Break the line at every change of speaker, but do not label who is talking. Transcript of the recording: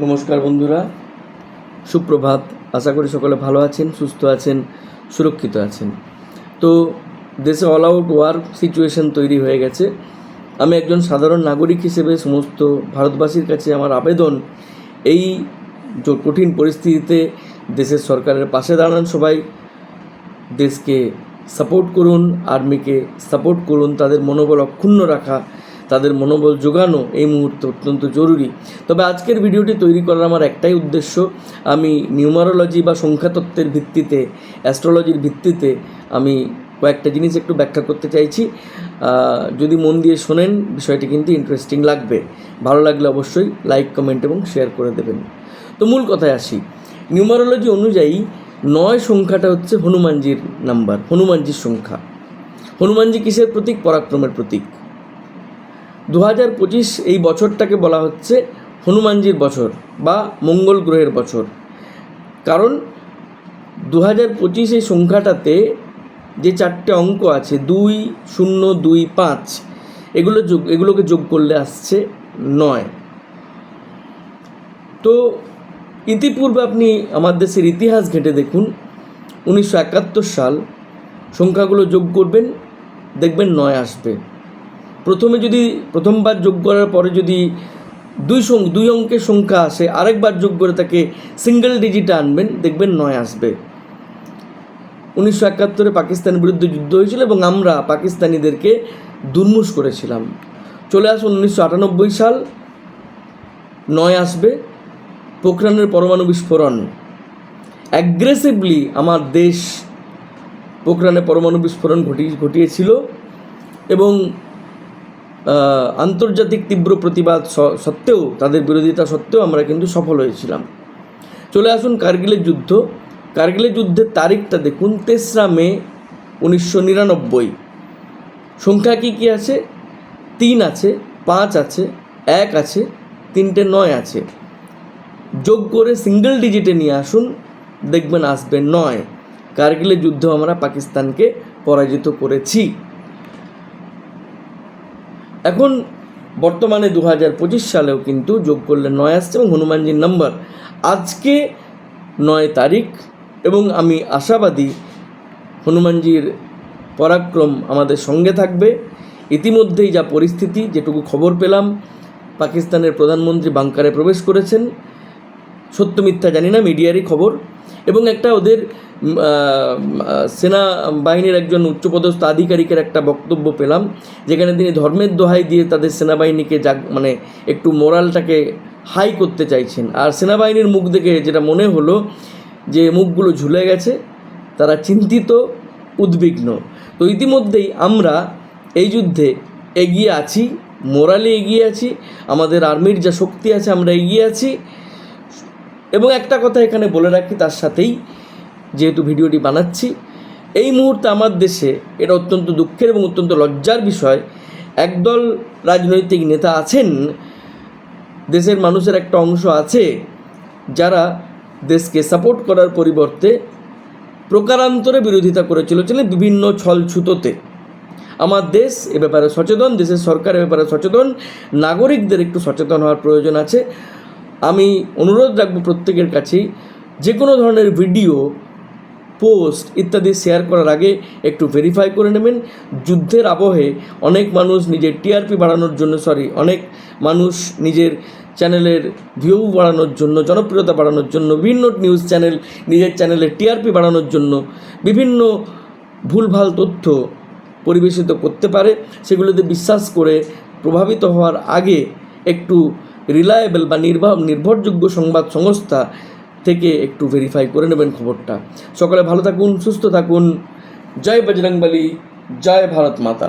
নমস্কার বন্ধুরা, সুপ্রভাত। আশা করি সকলে ভালো আছেন, সুস্থ আছেন, সুরক্ষিত আছেন। তো দেশে অল আউট ওয়ার সিচুয়েশন তৈরি হয়ে গেছে। আমি একজন সাধারণ নাগরিক হিসেবে সমস্ত ভারতবাসীর কাছে আমার আবেদন, এই কঠিন পরিস্থিতিতে দেশের সরকারের পাশে দাঁড়ান সবাই। দেশকে সাপোর্ট করুন, আর্মিকে সাপোর্ট করুন। তাদের মনোবল অক্ষুণ্ণ রাখা, তাদের মনোবল জোগানো এই মুহূর্তে অত্যন্ত জরুরি। তবে আজকের ভিডিওটি তৈরি করার আমার একটাই উদ্দেশ্য, আমি নিউমারোলজি বা সংখ্যাতত্ত্বের ভিত্তিতে, অ্যাস্ট্রোলজির ভিত্তিতে আমি কয়েকটা জিনিস একটু ব্যাখ্যা করতে চাইছি। যদি মন দিয়ে শোনেন বিষয়টি কিন্তু ইন্টারেস্টিং লাগবে। ভালো লাগলে অবশ্যই লাইক, কমেন্ট এবং শেয়ার করে দেবেন। তো মূল কথায় আসি। নিউমারোলজি অনুযায়ী 9 সংখ্যাটা হচ্ছে হনুমানজির নাম্বার, হনুমানজির সংখ্যা। হনুমানজি কিসের প্রতীক? পরাক্রমের প্রতীক। 2025 এই বছরটাকে বলা হচ্ছে হনুমানজির বছর বা মঙ্গল গ্রহের বছর। কারণ 2025 এই সংখ্যাটাতে যে 4টে অঙ্ক আছে, 2, 0, 2, 5, এগুলোকে যোগ করলে আসছে 9। তো ইতিপূর্বে আপনি আমার দেশের ইতিহাস ঘেঁটে দেখুন, 1971 সাল সংখ্যাগুলো যোগ করবেন, দেখবেন 9 আসবে। প্রথমবার যোগ করার পরে যদি দুই অঙ্কের সংখ্যা আসে, আরেকবার যোগ করে তাকে সিঙ্গেল ডিজিটে আনবেন, দেখবেন 9 আসবে। 1971 পাকিস্তানের বিরুদ্ধে যুদ্ধ হয়েছিল এবং আমরা পাকিস্তানিদেরকে দুর্মুষ করেছিলাম। চলে আসুন 1998 সাল, 9 আসবে। পোখরানের পরমাণু বিস্ফোরণ, অ্যাগ্রেসিভলি আমার দেশ পোখরানে পরমাণু বিস্ফোরণ ঘটিয়েছিল এবং আন্তর্জাতিক তীব্র প্রতিবাদ সত্ত্বেও, তাদের বিরোধিতা সত্ত্বেও আমরা কিন্তু সফল হয়েছিলাম। চলে আসুন কার্গিলের যুদ্ধ। কার্গিলের যুদ্ধের তারিখটা দেখুন, 3রা মে 1999। সংখ্যা কী আছে? 3 আছে, 5 আছে, 1 আছে, 3টে 9 আছে। যোগ করে সিঙ্গেল ডিজিটে নিয়ে আসুন, দেখবেন আসবে 9। কার্গিলের যুদ্ধে আমরা পাকিস্তানকে পরাজিত করেছি। এখন বর্তমানে 2025 সালেও কিন্তু যোগ করলে 9 আসছে এবং হনুমানজির নাম্বার। আজকে 9 তারিখ এবং আমি আশাবাদী হনুমানজির পরাক্রম আমাদের সঙ্গে থাকবে। ইতিমধ্যেই যা পরিস্থিতি, যেটুকু খবর পেলাম, পাকিস্তানের প্রধানমন্ত্রী বাংকারে প্রবেশ করেছেন। সত্য মিথ্যা জানি না, মিডিয়ারই খবর। এবং একটা ওদের সেনা বাহিনীর একজন উচ্চপদস্থ আধিকারিকের একটা বক্তব্য পেলাম, যেখানে তিনি ধর্মের দোহাই দিয়ে তাদের সেনাবাহিনীকে একটু মোরালটাকে হাই করতে চাইছেন। আর সেনাবাহিনীর মুখ দেখে যেটা মনে হলো যে মুখগুলো ঝুলে গেছে, তারা চিন্তিত, উদ্বিগ্ন। তো ইতিমধ্যেই আমরা এই যুদ্ধে এগিয়ে আছি, মোরালে এগিয়ে আছি, আমাদের আর্মির যা শক্তি আছে আমরা এগিয়ে আছি। এবং একটা কথা এখানে বলে রাখি, তার সাথেই যেহেতু ভিডিওটি বানাচ্ছি, এই মুহূর্তে আমার দেশে এটা অত্যন্ত দুঃখের এবং অত্যন্ত লজ্জার বিষয়, একদল রাজনৈতিক নেতা আছেন, দেশের মানুষের একটা অংশ আছে, যারা দেশকে সাপোর্ট করার পরিবর্তে প্রকারান্তরে বিরোধিতা করে চলেছিলেন বিভিন্ন ছলছুতোতে। আমার দেশ এ ব্যাপারে সচেতন, দেশের সরকার এ ব্যাপারে সচেতন, নাগরিকদের একটু সচেতন হওয়ার প্রয়োজন আছে। আমি অনুরোধ রাখবো প্রত্যেকের কাছেই, যে কোনো ধরনের ভিডিও, পোস্ট ইত্যাদি শেয়ার করার আগে একটু ভেরিফাই করে নেবেন। যুদ্ধের আবহে অনেক মানুষ নিজের টিআরপি বাড়ানোর জন্য, অনেক মানুষ নিজের চ্যানেলের ভিউ বাড়ানোর জন্য, জনপ্রিয়তা বাড়ানোর জন্য, বিভিন্ন নিউজ চ্যানেল নিজের চ্যানেলের টিআরপি বাড়ানোর জন্য বিভিন্ন ভুলভাল তথ্য পরিবেশিত করতে পারে। সেগুলোতে বিশ্বাস করে প্রভাবিত হওয়ার আগে একটু রিলায়েবল বা নির্ভরযোগ্য সংবাদ সংস্থা থেকে একটু ভেরিফাই করে নেবেন খবরটা। সকলে ভালো থাকুন, সুস্থ থাকুন। জয় বজরংবলী, জয় ভারত মাতা।